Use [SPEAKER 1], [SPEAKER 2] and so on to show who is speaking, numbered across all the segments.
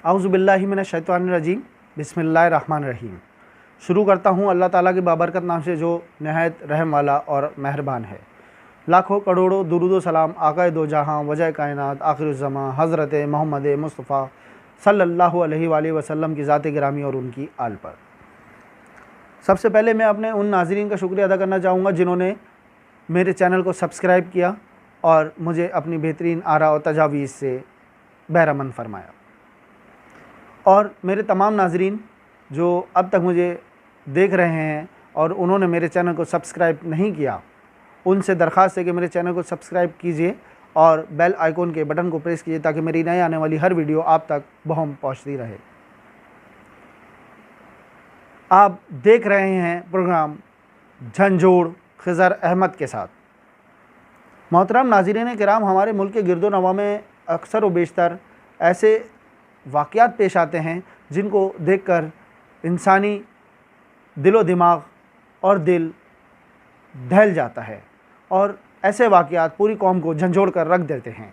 [SPEAKER 1] औज़ुबिल्लाहि मिनश्शैतानिर्रजीम बिस्मिल्लाहिर्रहमानिर्रहीम। शुरू करता हूँ अल्लाह ताला के बाबरकत नाम से जो नहायत रहम वाला और मेहरबान है। लाखों करोड़ों दुरूद व सलाम आक़ाए दो जहां वजह कायनात आखिरुज़्ज़मां हज़रत मोहम्मद मुस्तफ़ा सल्लल्लाहु अलैहि वसल्लम की ज़ात गिरामी और उनकी आल पर। सबसे पहले मैं अपने उन नाज़रीन का शुक्रिया अदा करना चाहूँगा जिन्होंने मेरे चैनल को सब्सक्राइब किया और मुझे अपनी बेहतरीन आरा और तजावीज़ से बहरामंद फरमाया। और मेरे तमाम नाज़रीन जो अब तक मुझे देख रहे हैं और उन्होंने मेरे चैनल को सब्सक्राइब नहीं किया, उनसे दरख्वास्त है कि मेरे चैनल को सब्सक्राइब कीजिए और बेल आइकॉन के बटन को प्रेस कीजिए ताकि मेरी नई आने वाली हर वीडियो आप तक बहम पहुंचती रहे। आप देख रहे हैं प्रोग्राम झंझोड़ खिज़र अहमद के साथ। मोहतरम नाज़रीन किराम, हमारे मुल्क के गिरदो नवा में अक्सर व बेशतर ऐसे वाक़यात पेश आते हैं जिनको देखकर इंसानी दिलो दिमाग और दिल दहल जाता है और ऐसे वाक़यात पूरी कौम को झंझोड़ कर रख देते हैं।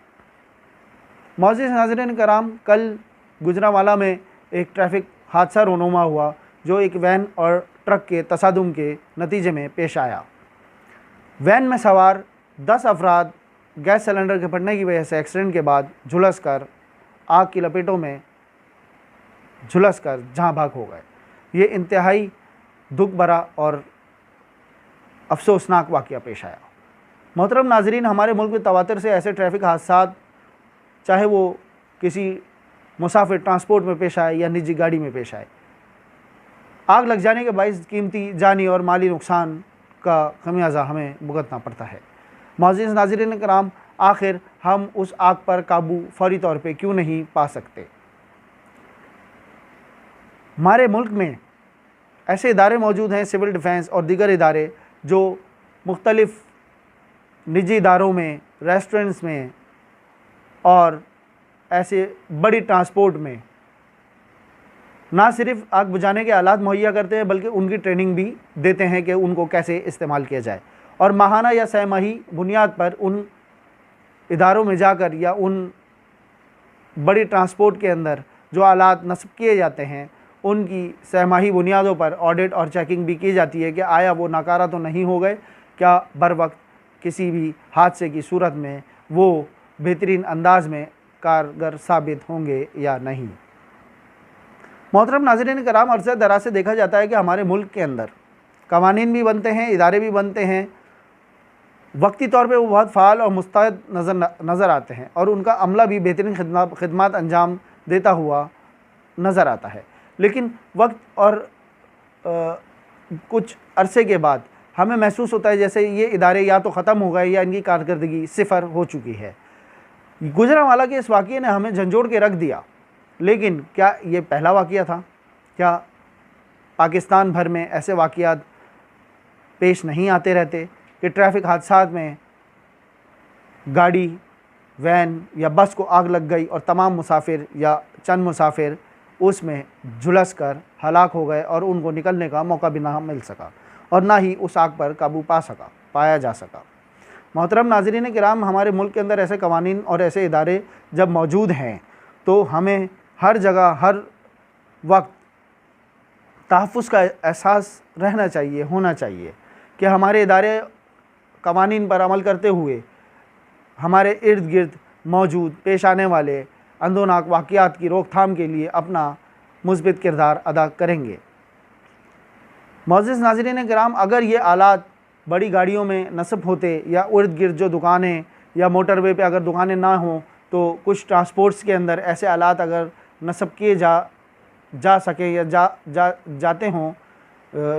[SPEAKER 1] मोअज़्ज़िज़ नाज़रीन किराम, कल गुजरांवाला में एक ट्रैफिक हादसा रोनुमा हुआ जो एक वैन और ट्रक के तसादुम के नतीजे में पेश आया। वैन में सवार 10 अफराद गैस सिलेंडर के फटने की वजह से एक्सीडेंट के बाद झुलस कर आग की लपेटों में झुलस कर जहाँ भाग हो गए। ये इंतहाई दुख भरा और अफसोसनाक वाक़या पेश आया। मोहतरम नाज़रीन, हमारे मुल्क में तवातर से ऐसे ट्रैफिक हादसा, चाहे वो किसी मुसाफिर ट्रांसपोर्ट में पेश आए या निजी गाड़ी में पेश आए, आग लग जाने के बाइस कीमती जानी और माली नुकसान का खमियाजा हमें भुगतना पड़ता है। मोअज़्ज़िज़ नाज़रीन किराम, आखिर हम उस आग पर काबू फौरी तौर पे क्यों नहीं पा सकते? हमारे मुल्क में ऐसे इदारे मौजूद हैं, सिविल डिफेंस और दीगर इदारे, जो मुख्तलिफ़ निजी इदारों में, रेस्टोरेंट्स में और ऐसे बड़ी ट्रांसपोर्ट में ना सिर्फ आग बुझाने के आलात मुहैया करते हैं बल्कि उनकी ट्रेनिंग भी देते हैं कि उनको कैसे इस्तेमाल किया जाए। और माहाना या सहमाही बुनियाद पर उन इदारों में जाकर या उन बड़ी ट्रांसपोर्ट के अंदर जो आलात नस्ब किए जाते हैं उनकी सहमाही बुनियादों पर ऑडिट और चेकिंग भी की जाती है कि आया वो नाकारा तो नहीं हो गए, क्या बर वक्त किसी भी हादसे की सूरत में वो बेहतरीन अंदाज में कारगर साबित होंगे या नहीं। मोहतरम नाज़रीन किराम, अरसे दराज से देखा जाता है कि हमारे मुल्क के अंदर कवानीन भी बनते हैं, इदारे भी बनते हैं, वक्ती तौर पे वो बहुत फ़ाल और मुस्तैद नज़र आते हैं और उनका अमला भी बेहतरीन खिदमत अंजाम देता हुआ नज़र आता है। लेकिन वक्त और कुछ अरसे के बाद हमें महसूस होता है जैसे ये इदारे या तो ख़त्म हो गए या इनकी कारकर्दगी सिफ़र हो चुकी है। गुजरांवाला के इस वाक़ये ने हमें झंझोड़ के रख दिया, लेकिन क्या ये पहला वाक़या था? क्या पाकिस्तान भर में ऐसे वाक़यात पेश नहीं आते रहते कि ट्रैफिक हादसात में गाड़ी, वैन या बस को आग लग गई और तमाम मुसाफिर या चंद मुसाफिर उसमें झुलस कर हलाक हो गए और उनको निकलने का मौका भी ना मिल सका और ना ही उस आग पर काबू पाया जा सका। मोहतरम नाज़रीन किराम, हमारे मुल्क के अंदर ऐसे कवानीन और ऐसे इदारे जब मौजूद हैं तो हमें हर जगह हर वक्त तहफ़्फ़ुज़ का एहसास रहना चाहिए, होना चाहिए कि हमारे इदारे कवानीन पर अमल करते हुए हमारे इर्द गिर्द मौजूद पेश आने वाले अंदोनाक वाक़यात की रोकथाम के लिए अपना मुस्बित किरदार अदा करेंगे। मोअज़्ज़िज़ नाज़रीन किराम, अगर ये आलात बड़ी गाड़ियों में नस्ब होते या इर्द गिर्द जो दुकानें या मोटरवे पे अगर दुकानें ना हों तो कुछ ट्रांसपोर्ट्स के अंदर ऐसे आलात अगर नस्ब किए जा सके या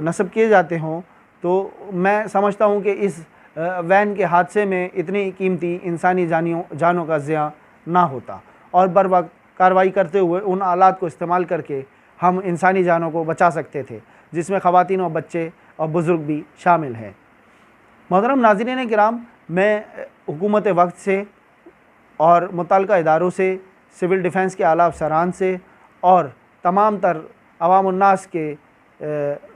[SPEAKER 1] नस्ब किए जाते हों तो मैं समझता हूँ कि इस वैन के हादसे में इतनी कीमती इंसानी जानों का ज़िया ना होता और बर वक्त कार्रवाई करते हुए उन आलात को इस्तेमाल करके हम इंसानी जानों को बचा सकते थे, जिसमें ख़वातीन और बच्चे और बुज़ुर्ग भी शामिल हैं। मोहतरम नाज़रीन किराम, मैं हुकूमत वक्त से और मुतल्लिक़ा इदारों से, सिविल डिफेंस के आला अफसरान से और तमाम तर अवामुन्नास के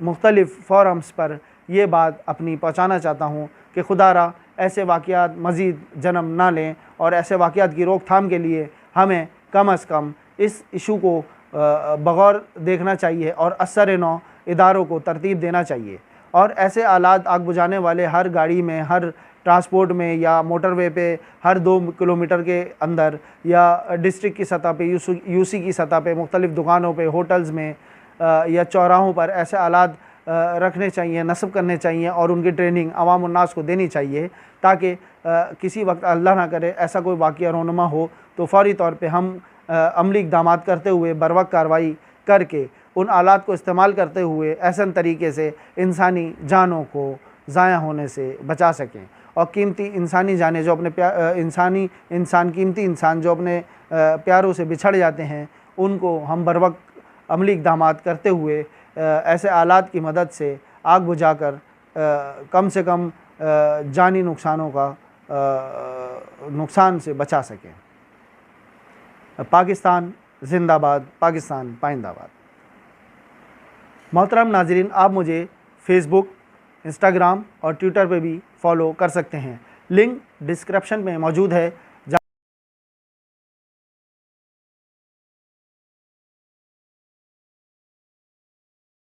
[SPEAKER 1] मुख्तलिफ़ फ़ोरम्स पर ये बात अपनी पहुँचाना चाहता हूँ कि खुदारा ऐसे वाक़यात मज़ीद जन्म ना लें और ऐसे वाक़यात की रोकथाम के लिए हमें कम अज़ कम इस इशू को बगौर देखना चाहिए और असर नौ इदारों को तरतीब देना चाहिए। और ऐसे आलात आग बुझाने वाले हर गाड़ी में, हर ट्रांसपोर्ट में या मोटरवे पे हर 2 किलोमीटर के अंदर या डिस्ट्रिक्ट की सतह पे, यूसी की सतह पे, मुख्तलिफ़ दुकानों पे, होटल्स में या चौराहों पर ऐसे आलात रखने चाहिए, नस्ब करने चाहिए और उनकी ट्रेनिंग अवाम उन्नास को देनी चाहिए, ताकि किसी वक्त अल्लाह ना करे ऐसा कोई वाक़या रोनुमा हो तो फ़ौरी तौर पे हम अमली इक़दाम करते हुए बरवक़्त कार्रवाई करके उन आलात को इस्तेमाल करते हुए ऐसा तरीके से इंसानी जानों को ज़ाया होने से बचा सकें और कीमती इंसानी जानें जो अपने कीमती इंसान जो अपने प्यारों से बिछड़ जाते हैं, उनको हम बरवक़्त अमली इक़दाम करते हुए ऐसे आलात की मदद से आग बुझाकर कम से कम जानी नुकसान से बचा सकें। पाकिस्तान जिंदाबाद, पाकिस्तान पाइंदाबाद। मोहतरम नाज़रीन, आप मुझे फ़ेसबुक, इंस्टाग्राम और ट्विटर पे भी फॉलो कर सकते हैं। लिंक डिस्क्रिप्शन में मौजूद है।